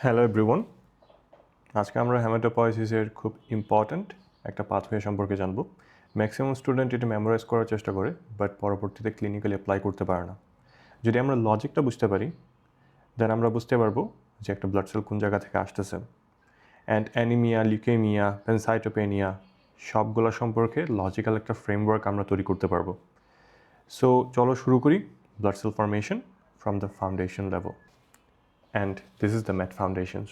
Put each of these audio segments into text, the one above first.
Hello everyone, আজকে আমরা হেমাটোপয়েসিসের খুব ইম্পর্ট্যান্ট একটা পাথওয়ে সম্পর্কে জানব। ম্যাক্সিমাম স্টুডেন্ট এটা মেমোরাইজ করার চেষ্টা করে, বাট পরবর্তীতে ক্লিনিক্যালি অ্যাপ্লাই করতে পারে না। যদি আমরা লজিকটা বুঝতে পারি, দেন আমরা বুঝতে পারবো যে একটা ব্লাড সেল কোন জায়গা থেকে আসতেছে। অ্যান্ড অ্যানিমিয়া, লিউকেমিয়া, প্যানসাইটোপেনিয়া সবগুলো সম্পর্কে লজিক্যাল একটা ফ্রেমওয়ার্ক আমরা তৈরি করতে পারবো। সো চলো শুরু করি blood cell formation from the foundation level, and this is the math foundations.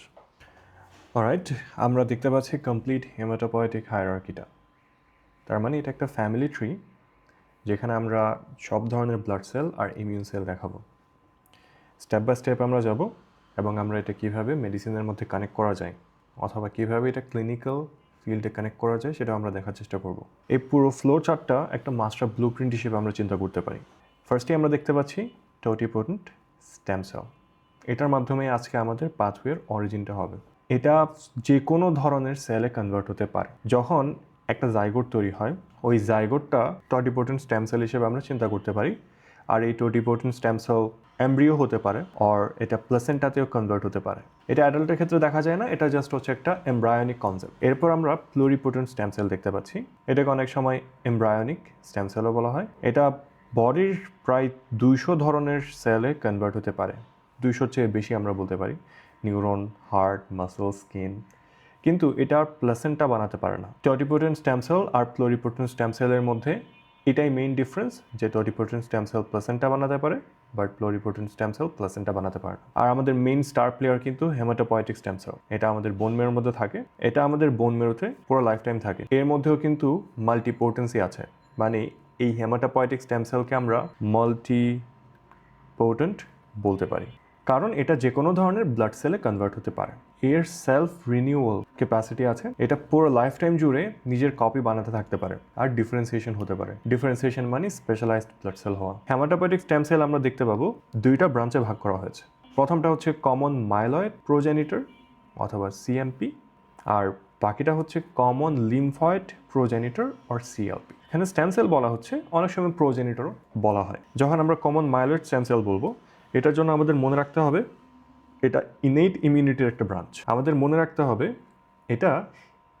Alright, আমরা দেখতে পাচ্ছি কমপ্লিট হেমাটোপয়েটিক হায়ারার্কিটা। তার মানে এটা একটা ফ্যামিলি ট্রি, যেখানে আমরা সব ধরনের ব্লাড সেল আর ইমিউন সেল দেখাবো। স্টেপ বাই স্টেপ আমরা যাব এবং আমরা এটা কীভাবে মেডিসিনের মধ্যে কানেক্ট করা যায় অথবা কীভাবে এটা ক্লিনিক্যাল ফিল্ডে কানেক্ট করা যায় সেটা আমরা দেখার চেষ্টা করব। এই পুরো ফ্লো চার্টটা একটা মাস্টার ব্লু প্রিন্ট হিসেবে আমরা চিন্তা করতে পারি। ফার্স্টে আমরা দেখতে পাচ্ছি টোটিপোটেন্ট স্টেম সেল। এটার মাধ্যমে আজকে আমাদের পাথওয়ের অরিজিনটা হবে। এটা যে কোনো ধরনের সেলে কনভার্ট হতে পারে। যখন একটা জাইগোট তৈরি হয়, ওই জাইগোটটা টোটিপোটেন্ট স্টেম সেল হিসেবে আমরা চিন্তা করতে পারি। আর এই টোটিপোটেন্ট স্টেম সেল এমব্রিও হতে পারে, আর এটা প্লেসেন্টাতেও কনভার্ট হতে পারে। এটা অ্যাডাল্টের ক্ষেত্রে দেখা যায় না, এটা জাস্ট হচ্ছে একটা এমব্রায়োনিক কনসেপ্ট। এরপর আমরা প্লুরিপোটেন্ট স্টেম সেল দেখতে পাচ্ছি। এটাকে অনেক সময় এমব্রায়োনিক স্টেম সেলও বলা হয়। এটা বডির প্রায় 200 ধরনের সেলে কনভার্ট হতে পারে। 200-র চেয়ে বেশি আমরা বলতে পারি। Neuron, heart, muscle, skin. কিন্তু এটা প্লেসেন্টা বানাতে পারে না। টোটিপোটেন্ট স্টেম সেল আর প্লুরিপোটেন্ট স্টেম সেলের মধ্যে এটাই মেইন ডিফারেন্স, যে টোটিপোটেন্ট স্টেম সেল প্লেসেন্টা বানাতে পারে, but pluripotent stem cell placenta বানাতে পারে না। আর আমাদের মেইন স্টার প্লেয়ার কিন্তু হেমাটোপয়েটিক স্টেম সেল। এটা আমাদের বোন মেরুর মধ্যে থাকে। এটা আমাদের বোন মেরুতে পুরো লাইফ টাইম থাকে। এর মধ্যেও কিন্তু মাল্টিপোটেন্সি আছে, মানে এই হেমাটোপয়েটিক স্টেম সেলকে আমরা মাল্টিপোটেন্ট বলতে পারি, কারণ এটা যে কোনো ধরনের ব্লাড সেলে কনভার্ট হতে পারে। এর সেলফ রিনিউয়াল ক্যাপাসিটি আছে। এটা পুরো লাইফ টাইম জুড়ে নিজের কপি বানাতে থাকতে পারে আর ডিফারেন্সিয়েশন হতে পারে। ডিফারেন্সিয়েশন মানে স্পেশালাইজড ব্লাড সেল হওয়া। হেমাটোপয়েটিক স্টেম সেল আমরা দেখতে পাবো দুইটা ব্রাঞ্চে ভাগ করা হয়েছে। প্রথমটা হচ্ছে কমন মাইলয়েড প্রোজেনিটর অথবা সিএমপি, আর বাকিটা হচ্ছে common lymphoid progenitor or CLP. এখানে স্টেম সেল বলা হচ্ছে, অনেক সময় প্রোজেনিটরও বলা হয়। যখন আমরা কমন মাইলয়েড স্টেম সেল বলবো, এটার জন্য আমাদের মনে রাখতে হবে এটা ইনেট ইমিউনিটির একটা ব্রাঞ্চ। আমাদের মনে রাখতে হবে এটা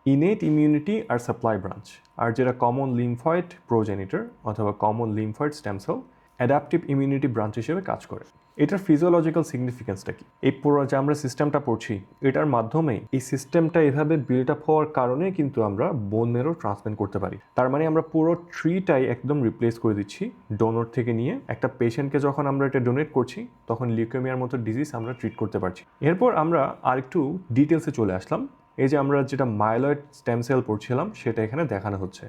ইনেট ইমিউনিটি আর সাপ্লাই ব্রাঞ্চ। আর যেটা কমন লিম্ফয়েড প্রোজেনিটর অথবা common lymphoid stem cell adaptive immunity branch হিসেবে কাজ করে। এটার ফিজিওলজিক্যাল সিগনিফিকেন্সটা কি? এই পুরো যে আমরা সিস্টেমটা পড়ছি, এটার মাধ্যমে এই সিস্টেমটা এভাবে বিল্ড আপ হওয়ার কারণে কিন্তু আমরা বোন মেরো ট্রান্সপ্ল্যান্ট করতে পারি। তার মানে আমরা পুরো ট্রিটাই একদম রিপ্লেস করে দিচ্ছি ডোনর থেকে নিয়ে। একটা পেশেন্টকে যখন আমরা এটা ডোনেট করছি, তখন লিউকেমিয়ার মতো ডিজিজ আমরা ট্রিট করতে পারছি। এরপর আমরা আরেকটু ডিটেলসে চলে আসলাম। এই যে আমরা যেটা মাইলয়েড স্টেম সেল পড়ছিলাম, সেটা এখানে দেখানো হচ্ছে।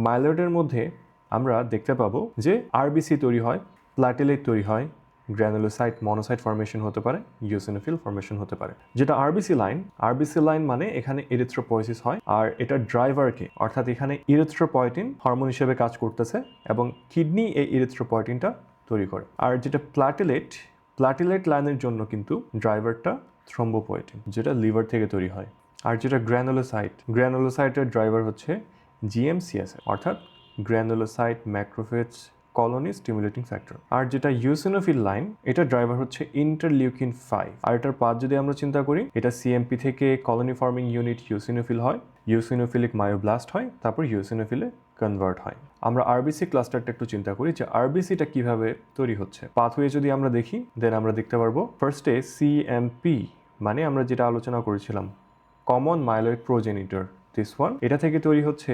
মাইলয়েডের মধ্যে আমরা দেখতে পাবো যে আরবিসি তৈরি হয়, প্ল্যাটেলেট তৈরি হয়, গ্র্যানুলোসাইট মনোসাইট ফর্মেশন হতে পারে, ইওসিনোফিল ফর্মেশন হতে পারে। যেটা আরবিসি লাইন মানে এখানে এরিথ্রোপয়েসিস হয়, আর এটা ড্রাইভারকে, অর্থাৎ এখানে ইরিথ্রোপয়েটিন হরমোন হিসেবে কাজ করতেছে এবং কিডনি এই ইরিথ্রোপয়েটিনটা তৈরি করে। আর যেটা প্ল্যাটেলেট লাইনের জন্য কিন্তু ড্রাইভারটা থ্রম্বোপয়েটিন, যেটা লিভার থেকে তৈরি হয়। আর যেটা গ্র্যানুলোসাইটের ড্রাইভার হচ্ছে জিএমসিএসএফ, অর্থাৎ granulocyte macrophage colony stimulating factor. আর যেটা ইউসিনোফিল লাইন, এটা ড্রাইভার হচ্ছে ইন্টারলিউকিন 5। আর এটার পাথ যদি আমরা চিন্তা করি, এটা সিএমপি থেকে কলোনি ফর্মিং ইউনিট ইউসিনোফিল হয়, ইউসিনোফিলিক মায়োব্লাস্ট হয়, তারপর ইউসিনোফিলে কনভার্ট হয়। আমরা আরবিসি ক্লাস্টারটা একটু চিন্তা করি যে আরবিসিটা কিভাবে তৈরি হচ্ছে। পাথওয়ে যদি আমরা দেখি, দেন আমরা দেখতে পারবো ফার্স্টে সিএমপি মানে আমরা যেটা আলোচনা করেছিলাম common myeloid progenitor, this one, এটা থেকে তৈরি হচ্ছে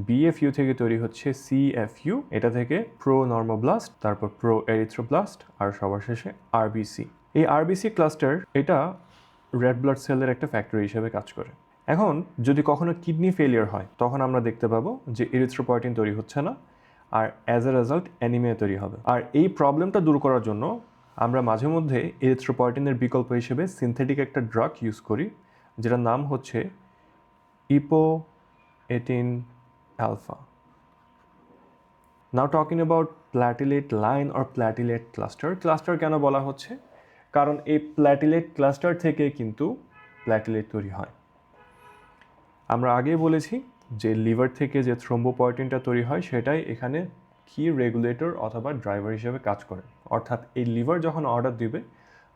বিএফইউ থেকে তৈরি হচ্ছে সিএফইউ, এটা থেকে প্রো নর্মোব্লাস্ট, তারপর প্রো এরিথ্রোব্লাস্ট, আর সবার শেষে আরবিসি। এই আরবিসি ক্লাস্টার এটা রেড ব্লাড সেলের একটা ফ্যাক্টরি হিসেবে কাজ করে। এখন যদি কখনো কিডনি ফেলিয়ার হয়, তখন আমরা দেখতে পাবো যে এরিথ্রোপয়েটিন তৈরি হচ্ছে না, আর অ্যাজ এ রেজাল্ট অ্যানিমিয়া তৈরি হবে। আর এই প্রবলেমটা দূর করার জন্য আমরা মাঝে মধ্যে এরিথ্রোপয়েটিনের বিকল্প হিসেবে সিনথেটিক একটা ড্রাগ ইউজ করি, যেটার নাম হচ্ছে epoetin alfa. Now talking about platelet line or platelet cluster কেন বলা হচ্ছে? কারণ এই প্ল্যাটিলেট ক্লাস্টার থেকে কিন্তু প্ল্যাটিলেট তৈরি হয়। আমরা আগেই বলেছি যে লিভার থেকে যে থ্রোম্বোপয়েটিনটা তৈরি হয়, সেটাই এখানে কি রেগুলেটর অথবা ড্রাইভার হিসেবে কাজ করে। অর্থাৎ এই লিভার যখন অর্ডার দিবে,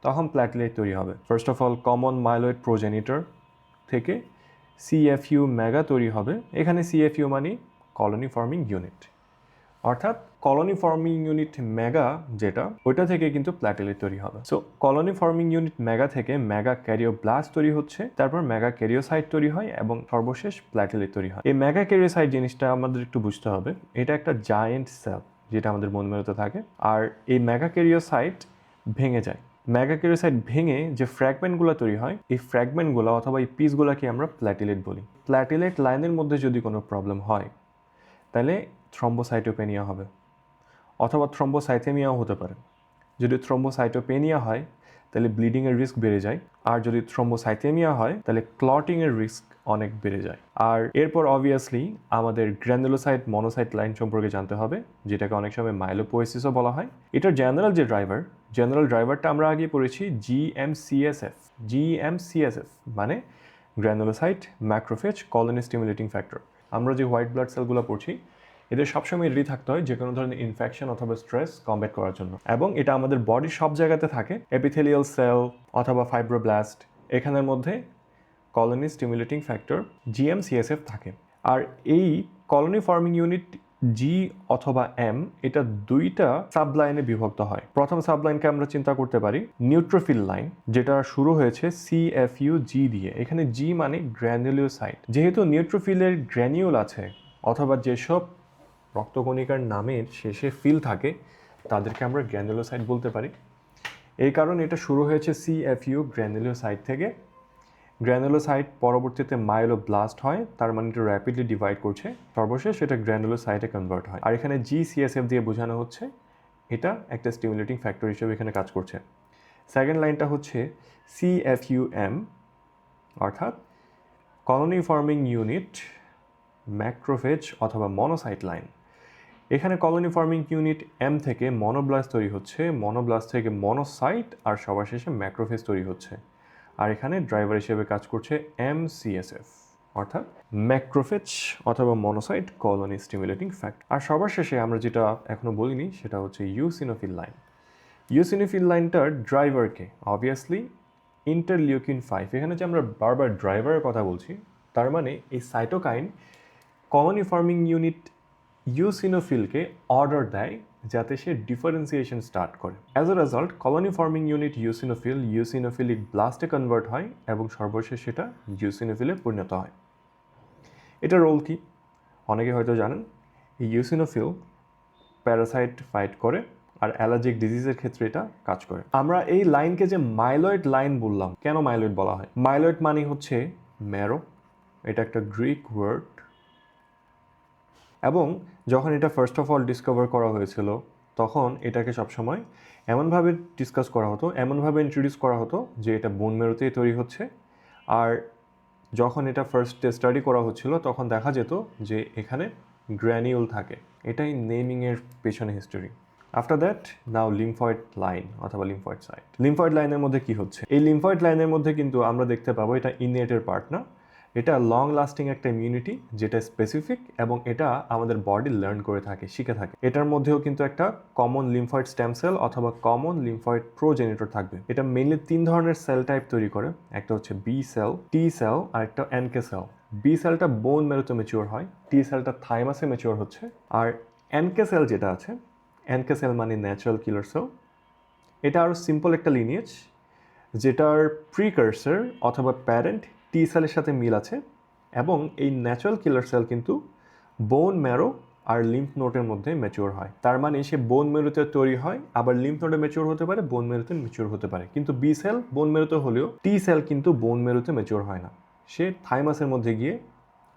তখন প্ল্যাটিলেট তৈরি হবে। First of all common myeloid progenitor থেকে সিএফইউ মেগা তৈরি হবে। এখানে সিএফইউ মানে কলোনি ফর্মিং ইউনিট, অর্থাৎ কলোনি ফর্মিং ইউনিট মেগা যেটা, ওইটা থেকে কিন্তু প্ল্যাটিলেট তৈরি হবে। So colony forming unit mega থেকে মেগা ক্যারিওব্লাস্ট তৈরি হচ্ছে, তারপর মেগা ক্যারিওসাইট তৈরি হয় এবং সর্বশেষ প্ল্যাটিলেট তৈরি হয়। এই মেগা ক্যারিওসাইট জিনিসটা আমাদের একটু বুঝতে হবে। এটা একটা জায়েন্ট সেল যেটা আমাদের বোন ম্যারোতে থাকে, আর এই মেগা ক্যারিওসাইট ভেঙে যায়। মেগা ক্যারিওসাইট ভেঙে যে ফ্র্যাগমেন্টগুলো তৈরি হয়, এই ফ্র্যাগমেন্টগুলো অথবা এই পিসগুলোকে আমরা প্ল্যাটিলেট বলি। প্ল্যাটিলেট লাইনের মধ্যে যদি কোনো প্রবলেম হয় তাহলে থ্রম্বোসাইটোপেনিয়া হবে, অথবা থ্রম্বোসাইথেমিয়াও হতে পারে। যদি থ্রম্বোসাইটোপেনিয়া হয় তাহলে ব্লিডিংয়ের রিস্ক বেড়ে যায়, আর যদি থ্রম্বোসাইথেমিয়া হয় তাহলে ক্লটিংয়ের রিস্ক অনেক বেড়ে যায়। আর এরপর অবভিয়াসলি আমাদের গ্র্যানুলোসাইট মনোসাইট লাইন সম্পর্কে জানতে হবে, যেটাকে অনেক সময় মাইলোপোয়েসিসও বলা হয়। এটার জেনারেল যে জেনারেল ড্রাইভারটা আমরা আগে পড়েছি জিএমসিএসএফ। জিএমসিএসএফ মানে granulocyte macrophage colony stimulating factor. আমরা যে হোয়াইট ব্লাড সেলগুলো পড়ছি এদের সবসময় রেডি থাকতে হয় যে কোনো ধরনের ইনফেকশন অথবা স্ট্রেস কমব্যাট করার জন্য, এবং এটা আমাদের বডির সব জায়গাতে থাকে। এপিথেলিয়াল সেল অথবা ফাইব্রোব্লাস্ট, এখানের মধ্যে কলোনি স্টিমুলেটিং ফ্যাক্টর জিএমসিএসএফ থাকে। আর এই কলোনি ফর্মিং ইউনিট জি অথবা এম, এটা দুইটা সাবলাইনে বিভক্ত হয়। প্রথম সাবলাইনকে আমরা চিন্তা করতে পারি নিউট্রোফিল লাইন, যেটা শুরু হয়েছে সিএফইউ জি দিয়ে। এখানে জি মানে গ্র্যানুলোসাইট। যেহেতু নিউট্রোফিলের গ্র্যানিউল আছে অথবা যেসব রক্তকণিকার নামের শেষে ফিল থাকে তাদেরকে আমরা গ্র্যানুলোসাইট বলতে পারি। এই কারণে এটা শুরু হয়েছে সিএফইউ গ্র্যানুলোসাইট থেকে। গ্র্যানুলোসাইট পরবর্তীতে মাইলোব্লাস্ট হয়, তার মানে এটা র্যাপিডলি ডিভাইড করছে, সর্বশেষ এটা গ্র্যানুলোসাইটে কনভার্ট হয়। আর এখানে জিসিএসএফ দিয়ে বোঝানো হচ্ছে এটা একটা স্টিমুলেটিং ফ্যাক্টর হিসেবে এখানে কাজ করছে। সেকেন্ড লাইনটা হচ্ছে সিএফইউএম, অর্থাৎ কলোনি ফর্মিং ইউনিট ম্যাক্রোফেজ অথবা মনোসাইট লাইন। এখানে কলোনি ফর্মিং ইউনিট এম থেকে মনোব্লাস্ট তৈরি হচ্ছে, মনোব্লাস্ট থেকে মনোসাইট, আর সবার শেষে ম্যাক্রোফেজ তৈরি হচ্ছে। আর এখানে ড্রাইভার হিসেবে কাজ করছে এমসিএসএফ, অর্থাৎ ম্যাক্রোফেজ অথবা মনোসাইট কলোনি স্টিমুলেটিং ফ্যাক্টর। আর সবার শেষে আমরা যেটা এখনো বলিনি সেটা হচ্ছে ইউসিনোফিল লাইন। ইউসিনোফিল লাইনটার ড্রাইভারকে অবভিয়াসলি ইন্টারলিউকিন 5। এখানে যে আমরা বারবার ড্রাইভারের কথা বলছি, তার মানে এই সাইটোকাইন কলোনি ফর্মিং ইউনিট ইউসিনোফিলকে অর্ডার দেয় যাতে সে ডিফারেন্সিয়েশন স্টার্ট করে। As a result colony forming unit eosinophilic ব্লাস্টে কনভার্ট হয় এবং সর্বশেষ সেটা ইউসিনোফিলে পরিণত হয়। এটা রোল কি অনেকে হয়তো জানেন। এই ইউসিনোফিল প্যারাসাইট ফাইট করে আর অ্যালার্জিক ডিজিজের ক্ষেত্রে এটা কাজ করে। আমরা এই লাইনকে যে মাইলয়েড লাইন বললাম, কেন মাইলয়েড বলা হয়? মাইলয়েড মানে হচ্ছে ম্যারো, এটা একটা গ্রিক ওয়ার্ড। এবং যখন এটা ফার্স্ট অফ অল ডিসকভার করা হয়েছিল তখন এটাকে সবসময় এমনভাবে ডিসকাস করা হতো, এমনভাবে ইন্ট্রোডিউস করা হতো যে এটা বোন ম্যারোতেই তৈরি হচ্ছে। আর যখন এটা ফার্স্ট স্টাডি করা হচ্ছিল তখন দেখা যেত যে এখানে গ্র্যানিউল থাকে। এটাই নেমিংয়ের পেছনে history. After that now lymphoid line অথবা লিম্ফয়েড সাইট। লিম্ফয়েড লাইনের মধ্যে কি হচ্ছে? এই লিম্ফয়েড লাইনের মধ্যে কিন্তু আমরা দেখতে পাবো এটা ইনএটের পার্ট না, এটা লং লাস্টিং একটা ইমিউনিটি যেটা স্পেসিফিক, এবং এটা আমাদের বডি লার্ন করে থাকে, শিখে থাকে। এটার মধ্যেও কিন্তু একটা কমন লিম্ফয়েড স্টেম সেল অথবা কমন লিম্ফয়েড প্রোজেনিটর থাকবে। এটা মেইনলি 3 ধরনের সেল টাইপ তৈরি করে। একটা হচ্ছে বি সেল, টি সেল আর একটা এনকে সেল। বি সেলটা বোন ম্যারোতে ম্যাচিওর হয়, টি সেলটা থাইমাসে ম্যাচিওর হচ্ছে, আর এনকে সেল যেটা আছে, এনকে সেল মানে ন্যাচারাল কিলার সেল। এটা আরও সিম্পল একটা লিনিয়েজ যেটার প্রিকার্সার অথবা প্যারেন্ট টি সেলের সাথে মিল আছে, এবং এই ন্যাচারাল কিলার সেল কিন্তু বোন ম্যারো আর লিম্ফ নোডের মধ্যে ম্যাচিওর হয়। তার মানে সে বোন ম্যারোতে তৈরি হয়, আবার লিম্ফ নোডে ম্যাচিওর হতে পারে, বোন ম্যারোতে ম্যাচিওর হতে পারে। কিন্তু বি সেল বোন ম্যারোতে হলেও টি সেল কিন্তু বোন ম্যারোতে ম্যাচিওর হয় না, সে থাইমাসের মধ্যে গিয়ে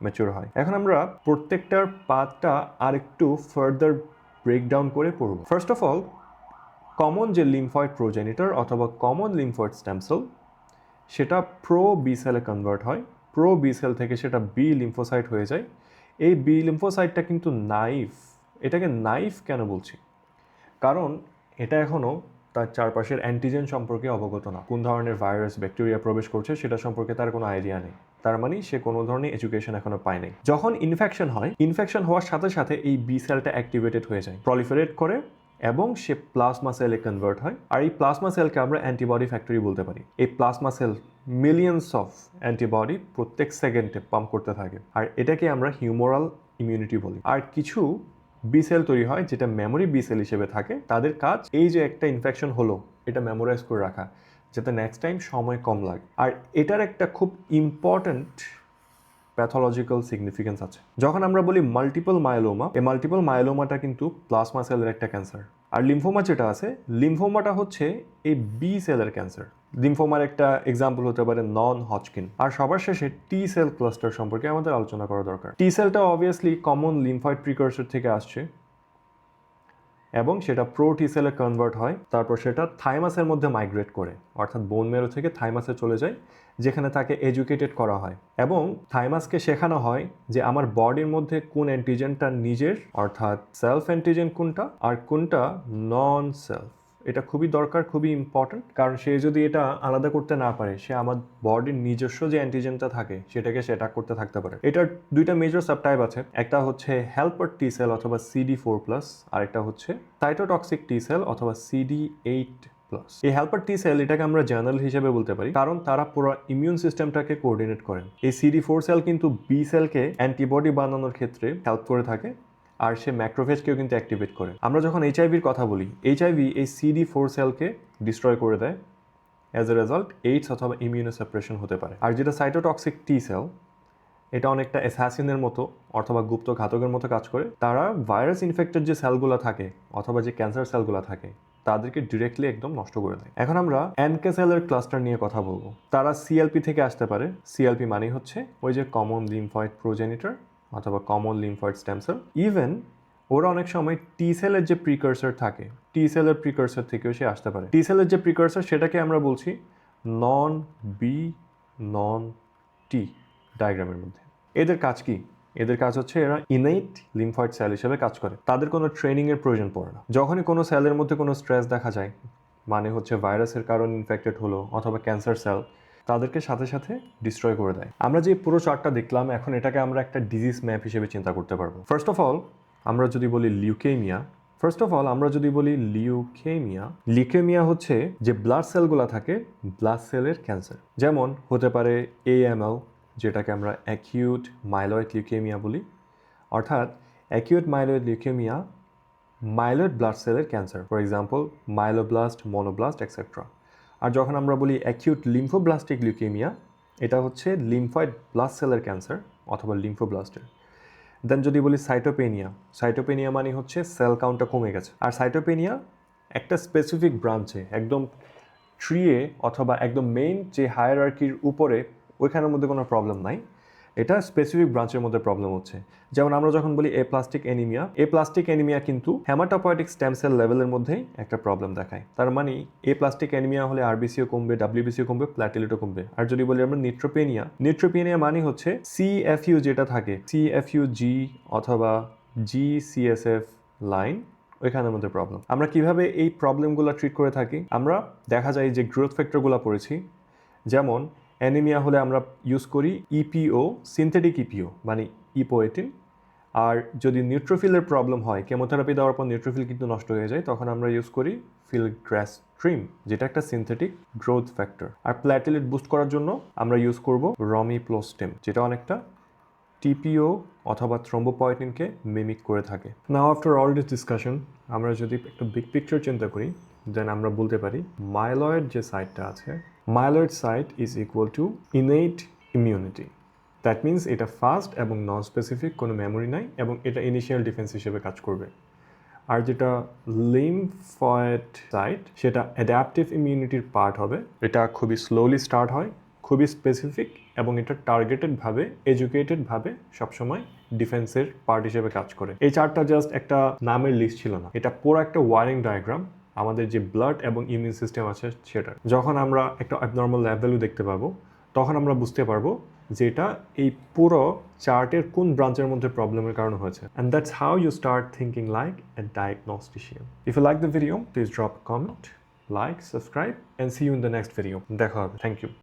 ম্যাচিওর হয়। এখন আমরা প্রত্যেকটার পাথটা আর একটু ফার্দার ব্রেকডাউন করে পড়ব। ফার্স্ট অফ অল কমন যে লিম্ফয়েড প্রোজেনিটর অথবা কমন লিম্ফয়েড স্টেম সেল, সেটা প্রো বি সেলে কনভার্ট হয়। প্রো বি সেল থেকে সেটা বি লিম্ফোসাইট হয়ে যায়। এই বি লিম্ফোসাইটটা কিন্তু নাইফ। এটাকে নাইফ কেন বলছি? কারণ এটা এখনও তার চারপাশের অ্যান্টিজেন সম্পর্কে অবগত না। কোন ধরনের ভাইরাস ব্যাকটেরিয়া প্রবেশ করছে সেটা সম্পর্কে তার কোনো আইডিয়া নেই। তার মানে সে কোনো ধরনের এডুকেশন এখনো পায় নাই। যখন ইনফেকশন হয়, ইনফেকশন হওয়ার সাথে সাথে এই বি সেলটা অ্যাক্টিভেটেড হয়ে যায়, প্রলিফারেট করে, এবং সে প্লাজমা সেলে কনভার্ট হয়। আর এই প্লাজমা সেলকে আমরা অ্যান্টিবডি ফ্যাক্টরি বলতে পারি। এই plasma sell millions of antibody প্রত্যেক সেকেন্ডে পাম্প করতে থাকে, আর এটাকে আমরা হিউমোরাল ইমিউনিটি বলি। আর কিছু বি সেল তৈরি হয় যেটা মেমোরি বি সেল হিসেবে থাকে। তাদের কাজ এই যে একটা ইনফেকশন হলো এটা মেমোরাইজ করে রাখা, যাতে নেক্সট টাইম সময় কম লাগে। আর এটার একটা খুব ইম্পর্ট্যান্ট প্যাথোলজিক্যাল সিগনিফিকেন্স আছে। যখন আমরা বলি মাল্টিপল মায়োলোমা, এই মাল্টিপল মায়োলোমাটা কিন্তু প্লাজমা সেলের একটা ক্যান্সার। আর লিম্ফোমা যেটা আছে, লিম্ফোমাটা হচ্ছে এই বি সেলের ক্যান্সার। লিম্ফোমার একটা এক্সাম্পল হতে পারে নন হজকিন। আর সবার শেষে টি সেল ক্লাস্টার সম্পর্কে আমাদের আলোচনা করা দরকার। টি সেলটা অবভিয়াসলি কমন লিম্ফয়েড প্রিকারসর থেকে আসছে এবং সেটা প্রো টি সেলে কনভার্ট হয়, তারপর সেটা থাইমাসের মধ্যে মাইগ্রেট করে, অর্থাৎ বোন মেরো থেকে থাইমাসে চলে যায়, যেখানে তাকে এডুকেটেড করা হয় এবং থাইমাসকে শেখানো হয় যে আমার বডির মধ্যে কোন অ্যান্টিজেনটা নিজের, অর্থাৎ সেলফ অ্যান্টিজেন কোনটা আর কোনটা নন সেলফ। এটা খুবই দরকার, খুবই ইম্পর্ট্যান্ট, কারণ সে যদি এটা আলাদা করতে না পারে, সে আমার বডির নিজস্ব যে অ্যান্টিজেনটা থাকে সেটাকে সে অ্যাটাক করতে থাকতে পারে। এটার দুইটা মেজর সাবটাইপ আছে, একটা হচ্ছে হেল্পার টি সেল অথবা CD4+, আর একটা হচ্ছে সাইটোটক্সিক টি সেল অথবা CD8+। এই হেল্পার টি সেল এটাকে আমরা জার্নাল হিসেবে বলতে পারি, কারণ তারা পুরো ইমিউন সিস্টেমটাকে কোঅর্ডিনেট করেন। এই CD4 সেল কিন্তু বি সেলকে অ্যান্টিবডি বানানোর ক্ষেত্রে হেল্প করে থাকে, আর সে ম্যাক্রোফেজকেও কিন্তু অ্যাক্টিভেট করে। আমরা যখন এইচআইভির কথা বলি, এইচআইভি এই CD4 সেলকে ডিস্ট্রয় করে দেয়। অ্যাজ এ রেজাল্ট এইডস অথবা ইমিউনোসাপ্রেশন হতে পারে। আর যেটা সাইটোটক্সিক টি সেল, এটা অনেকটা অ্যাসাসিনের মতো অথবা গুপ্ত ঘাতকের মতো কাজ করে। তারা ভাইরাস ইনফেক্টেড যে সেলগুলো থাকে অথবা যে ক্যান্সার সেলগুলো থাকে তাদেরকে ডিরেক্টলি একদম নষ্ট করে দেয়। এখন আমরা এনকে সেলের ক্লাস্টার নিয়ে কথা বলবো। তারা সিএলপি থেকে আসতে পারে। সিএলপি মানে হচ্ছে ওই যে কমন লিম্ফয়েড প্রোজেনিটর অথবা common lymphoid stem cell. Even ওরা অনেক সময় টি সেলের যে প্রিকার্সর থাকে, টি সেলের প্রিকার্সর থেকেও সে আসতে পারে। টি সেলের যে প্রিকার্সর সেটাকে আমরা বলছি নন বি নন টি ডায়াগ্রামের মধ্যে। এদের কাজ কি? এদের কাজ হচ্ছে এরা ইনেট লিম্ফয়েড সেল হিসেবে কাজ করে। তাদের কোনো ট্রেনিংয়ের প্রয়োজন পড়ে না। যখনই কোনো সেলের মধ্যে কোনো স্ট্রেস দেখা যায়, মানে হচ্ছে ভাইরাসের কারণে ইনফেক্টেড হলো অথবা ক্যান্সার সেল, তাদেরকে সাথে সাথে ডিস্ট্রয় করে দেয়। আমরা যে পুরো চার্টটা দেখলাম, এখন এটাকে আমরা একটা ডিজিজ ম্যাপ হিসেবে চিন্তা করতে পারবো। ফার্স্ট অফ অল আমরা যদি বলি লিউকেমিয়া হচ্ছে যে ব্লাড সেলগুলো থাকে, ব্লাড সেলের ক্যান্সার। যেমন হতে পারে AML, যেটাকে আমরা অ্যাকিউট মাইলয়েড লিউকেমিয়া বলি, অর্থাৎ acute myeloid leukaemia myeloid blood সেলের cancer, for example myeloblast, monoblast etcetera. আর যখন আমরা বলি অ্যাকিউট লিম্ফোব্লাস্টিক লিউকেমিয়া, এটা হচ্ছে লিম্ফয়েড ব্লাড সেলের ক্যান্সার অথবা লিম্ফোব্লাস্টের। দেন যদি বলি সাইটোপেনিয়া মানে হচ্ছে সেল কাউন্টটা কমে গেছে। আর সাইটোপেনিয়া একটা স্পেসিফিক ব্রাঞ্চে, একদম ট্রিয়ে অথবা একদম মেইন যে হায়ারার্কির উপরে ওইখানের মধ্যে কোনো প্রবলেম নাই, এটা স্পেসিফিক ব্রাঞ্চের মধ্যে প্রবলেম হচ্ছে। যেমন আমরা যখন বলি এপ্লাস্টিক অ্যানিমিয়া কিন্তু হেমাটোপয়েটিক স্টেম সেল লেভেলের মধ্যেই একটা প্রবলেম দেখায়। তার মানে এপ্লাস্টিক অ্যানিমিয়া হলে আরবিসিও কমবে, ডাব্লিউবিসিও কমবে, প্ল্যাটিলেটও কমবে। আর যদি বলি আমরা নিউট্রোপেনিয়া মানে হচ্ছে CFU যেটা থাকে, CFUG অথবা GCSF লাইন, ওইখানের মধ্যে প্রবলেম। আমরা কিভাবে এই প্রবলেমগুলো ট্রিট করে থাকি? আমরা দেখা যায় যে গ্রোথ ফ্যাক্টরগুলো পড়েছি। যেমন অ্যানিমিয়া হলে আমরা ইউজ করি EPO, সিনথেটিক EPO মানে ইপোয়েটিন। আর যদি নিউট্রোফিলের প্রবলেম হয়, কেমোথেরাপি দেওয়ার পর নিউট্রোফিল কিন্তু নষ্ট হয়ে যায়, তখন আমরা ইউজ করি ফিলগ্রাস্ট্রিম, যেটা একটা সিনথেটিক গ্রোথ ফ্যাক্টর। আর প্ল্যাটিলেট বুস্ট করার জন্য আমরা ইউজ করব রমিপ্লোস্টেম, যেটা অনেকটা TPO অথবা থ্রোম্বোপয়েটিনকে মিমিক করে থাকে। Now after all this discussion, আমরা যদি একটা বিগ পিকচার চিন্তা করি, দেন আমরা বলতে পারি মাইলয়েড যে সাইটটা আছে, myeloid site is equal to innate immunity. That means এটা ফাস্ট এবং নন স্পেসিফিক, কোনো মেমোরি নাই, এবং এটা ইনিশিয়াল ডিফেন্স হিসেবে কাজ করবে। আর যেটা লিম্ফয়েড সাইট, সেটা অ্যাডাপটিভ ইমিউনিটির পার্ট হবে। এটা খুবই স্লোলি স্টার্ট হয়, খুবই স্পেসিফিক, এবং এটা টার্গেটেডভাবে, এডুকেটেডভাবে সবসময় ডিফেন্সের পার্ট হিসেবে কাজ করে। এই চার্টটা জাস্ট একটা নামের লিস্ট ছিল না, এটা পুরো একটা ওয়ারিং ডায়াগ্রাম আমাদের যে ব্লাড এবং ইমিউন সিস্টেম আছে সেটার। যখন আমরা একটা অ্যাবনর্মাল ল্যাব ভ্যালু দেখতে পাবো, তখন আমরা বুঝতে পারবো যে এটা এই পুরো চার্টের কোন ব্রাঞ্চের মধ্যে প্রবলেমের কারণে হয়েছে। And that's how you start thinking like a diagnostician. If you like the video, please drop a comment, like, subscribe, and see you in the next video. দেখা হবে। Thank you.